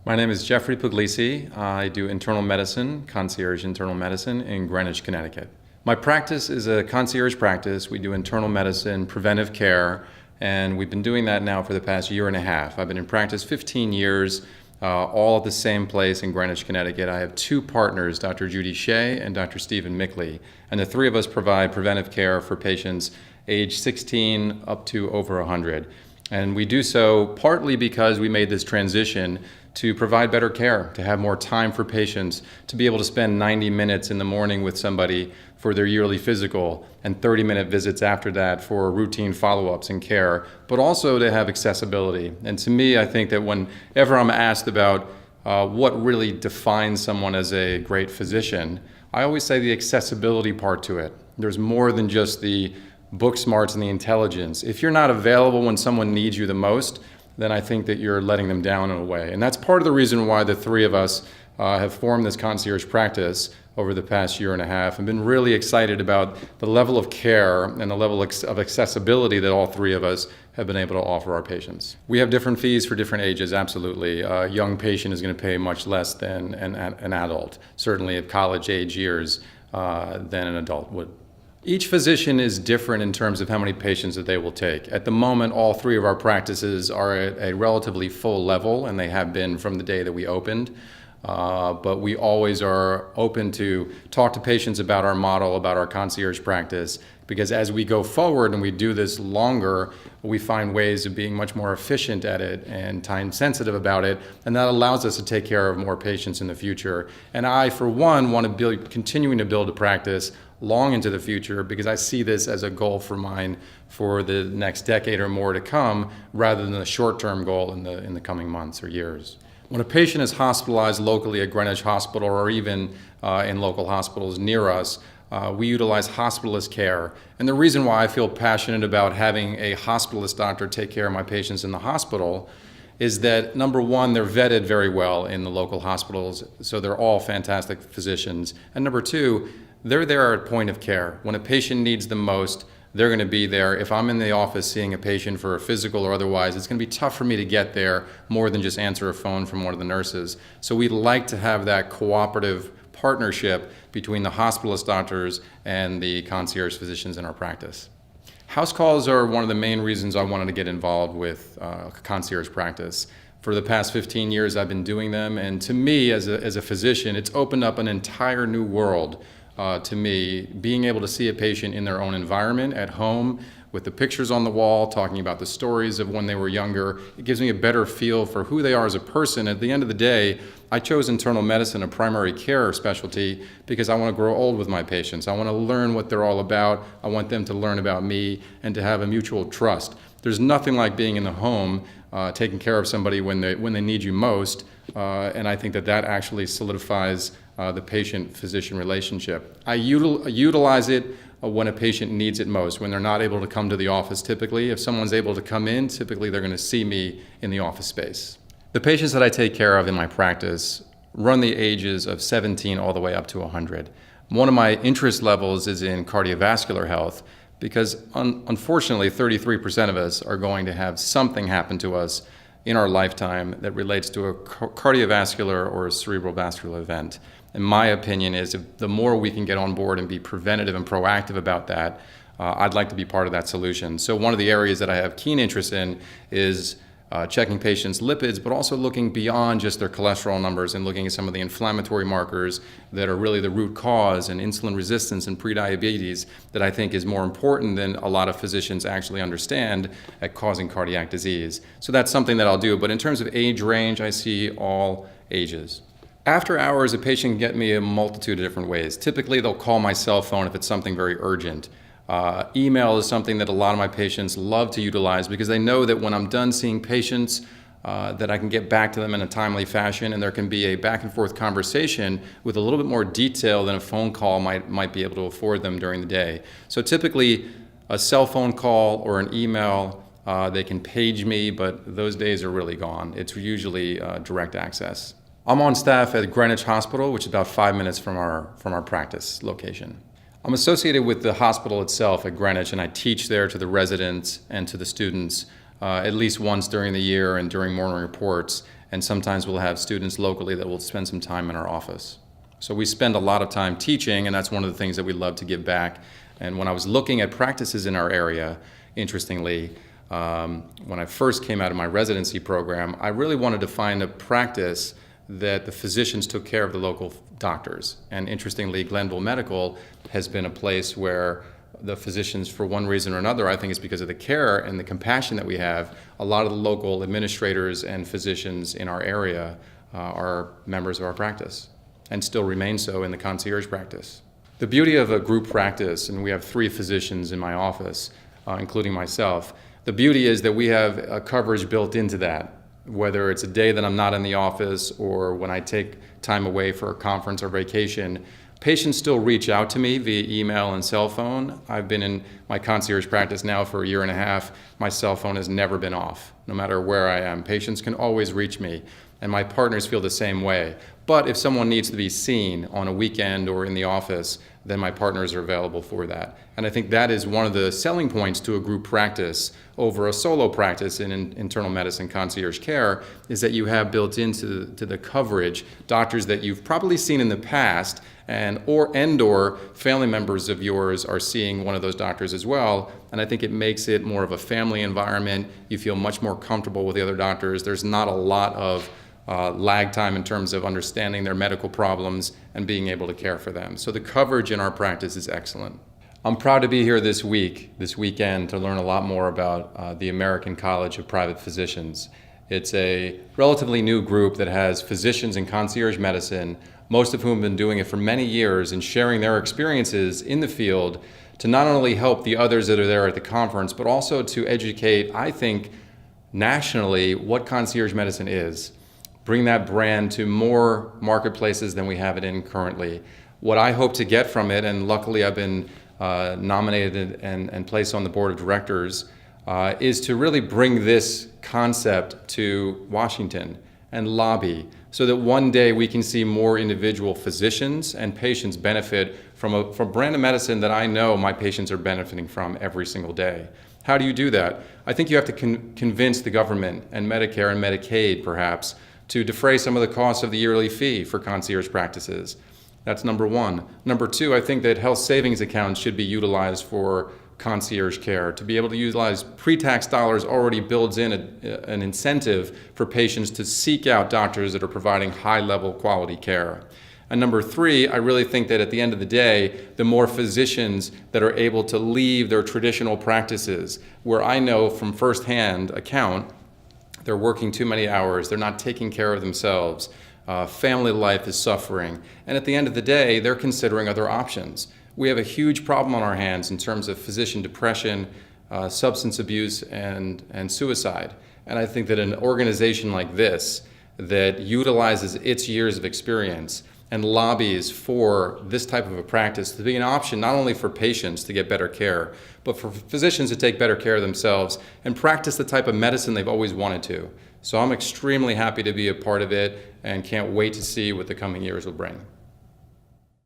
My name is Jeffrey Puglisi. I do internal medicine, concierge internal medicine in Greenwich, Connecticut. My practice is a concierge practice. We do internal medicine, preventive care, and we've been doing that now for the past year and a half. I've been in practice 15 years, all at the same place in Greenwich, Connecticut. I have two partners, Dr. Judy Shea and Dr. Stephen Mickley, and the three of us provide preventive care for patients age 16 up to over 100. And we do so partly because we made this transition to provide better care, to have more time for patients, to be able to spend 90 minutes in the morning with somebody for their yearly physical and 30-minute visits after that for routine follow-ups and care, but also to have accessibility. And to me, I think that whenever I'm asked about what really defines someone as a great physician, I always say the accessibility part to it. There's more than just the book smarts and the intelligence. If you're not available when someone needs you the most, then I think that you're letting them down in a way. And that's part of the reason why the three of us have formed this concierge practice over the past year and a half and been really excited about the level of care and the level of accessibility that all three of us have been able to offer our patients. We have different fees for different ages, absolutely. A young patient is going to pay much less than an adult, certainly at college age years, than an adult would. Each physician is different in terms of how many patients that they will take. At the moment, all three of our practices are at a relatively full level, and they have been from the day that we opened. But we always are open to talk to patients about our model, about our concierge practice, because as we go forward and we do this longer, we find ways of being much more efficient at it and time sensitive about it, and that allows us to take care of more patients in the future. And I, for one, want to continuing to build a practice long into the future, because I see this as a goal for mine for the next decade or more to come, rather than a short-term goal in the coming months or years. When a patient is hospitalized locally at Greenwich Hospital or even in local hospitals near us, we utilize hospitalist care. And the reason why I feel passionate about having a hospitalist doctor take care of my patients in the hospital is that, number one, they're vetted very well in the local hospitals, so they're all fantastic physicians. And number two, they're there at point of care. When a patient needs them most, they're going to be there. If I'm in the office seeing a patient for a physical or otherwise, it's going to be tough for me to get there more than just answer a phone from one of the nurses. So we'd like to have that cooperative partnership between the hospitalist doctors and the concierge physicians in our practice. House calls are one of the main reasons I wanted to get involved with concierge practice. For the past 15 years, I've been doing them, and to me, as a physician, it's opened up an entire new world to me, being able to see a patient in their own environment, at home, with the pictures on the wall, talking about the stories of when they were younger. It gives me a better feel for who they are as a person. At the end of the day, I chose internal medicine, a primary care specialty, because I want to grow old with my patients. I want to learn what they're all about. I want them to learn about me and to have a mutual trust. There's nothing like being in the home, taking care of somebody when they need you most, and I think that actually solidifies the patient-physician relationship. I utilize it when a patient needs it most, when they're not able to come to the office typically. If someone's able to come in, typically they're going to see me in the office space. The patients that I take care of in my practice run the ages of 17 all the way up to 100. One of my interest levels is in cardiovascular health, because unfortunately 33% of us are going to have something happen to us in our lifetime that relates to a cardiovascular or a cerebral vascular event. And my opinion is, the more we can get on board and be preventative and proactive about that, I'd like to be part of that solution. So one of the areas that I have keen interest in is checking patients' lipids, but also looking beyond just their cholesterol numbers and looking at some of the inflammatory markers that are really the root cause, and insulin resistance and prediabetes, that I think is more important than a lot of physicians actually understand at causing cardiac disease. So that's something that I'll do. But in terms of age range, I see all ages. After hours, a patient can get me a multitude of different ways. Typically, they'll call my cell phone if it's something very urgent. Email is something that a lot of my patients love to utilize, because they know that when I'm done seeing patients, that I can get back to them in a timely fashion, and there can be a back and forth conversation with a little bit more detail than a phone call might be able to afford them during the day. So typically, a cell phone call or an email, they can page me, but those days are really gone. It's usually direct access. I'm on staff at Greenwich Hospital, which is about 5 minutes from our practice location. I'm associated with the hospital itself at Greenwich, and I teach there to the residents and to the students at least once during the year and during morning reports, and sometimes we'll have students locally that will spend some time in our office. So we spend a lot of time teaching, and that's one of the things that we love to give back. And when I was looking at practices in our area, interestingly, when I first came out of my residency program, I really wanted to find a practice that the physicians took care of the local doctors. And interestingly, Glenville Medical has been a place where the physicians, for one reason or another, I think it's because of the care and the compassion that we have, a lot of the local administrators and physicians in our area are members of our practice and still remain so in the concierge practice. The beauty of a group practice, and we have 3 physicians in my office, including myself, the beauty is that we have a coverage built into that. Whether it's a day that I'm not in the office or when I take time away for a conference or vacation, patients still reach out to me via email and cell phone. I've been in my concierge practice now for 1.5 years. My cell phone has never been off, no matter where I am. Patients can always reach me, and my partners feel the same way. But if someone needs to be seen on a weekend or in the office, then my partners are available for that. And I think that is one of the selling points to a group practice over a solo practice in internal medicine concierge care, is that you have built into the coverage doctors that you've probably seen in the past, or family members of yours are seeing one of those doctors as well. And I think it makes it more of a family environment. You feel much more comfortable with the other doctors. There's not a lot of lag time in terms of understanding their medical problems and being able to care for them. So the coverage in our practice is excellent. I'm proud to be here this weekend, to learn a lot more about the American College of Private Physicians. It's a relatively new group that has physicians in concierge medicine, most of whom have been doing it for many years and sharing their experiences in the field to not only help the others that are there at the conference, but also to educate, I think, nationally what concierge medicine is. Bring that brand to more marketplaces than we have it in currently. What I hope to get from it, and luckily I've been nominated and placed on the board of directors, is to really bring this concept to Washington and lobby so that one day we can see more individual physicians and patients benefit from a brand of medicine that I know my patients are benefiting from every single day. How do you do that? I think you have to convince the government and Medicare and Medicaid, perhaps, to defray some of the costs of the yearly fee for concierge practices. That's number one. Number two, I think that health savings accounts should be utilized for concierge care. To be able to utilize pre-tax dollars already builds in an incentive for patients to seek out doctors that are providing high-level quality care. And number three, I really think that at the end of the day, the more physicians that are able to leave their traditional practices, where I know from firsthand account, they're working too many hours, they're not taking care of themselves, family life is suffering, and at the end of the day, they're considering other options. We have a huge problem on our hands in terms of physician depression, substance abuse, and suicide. And I think that an organization like this that utilizes its years of experience and lobbies for this type of a practice to be an option not only for patients to get better care, but for physicians to take better care of themselves and practice the type of medicine they've always wanted to. So I'm extremely happy to be a part of it and can't wait to see what the coming years will bring.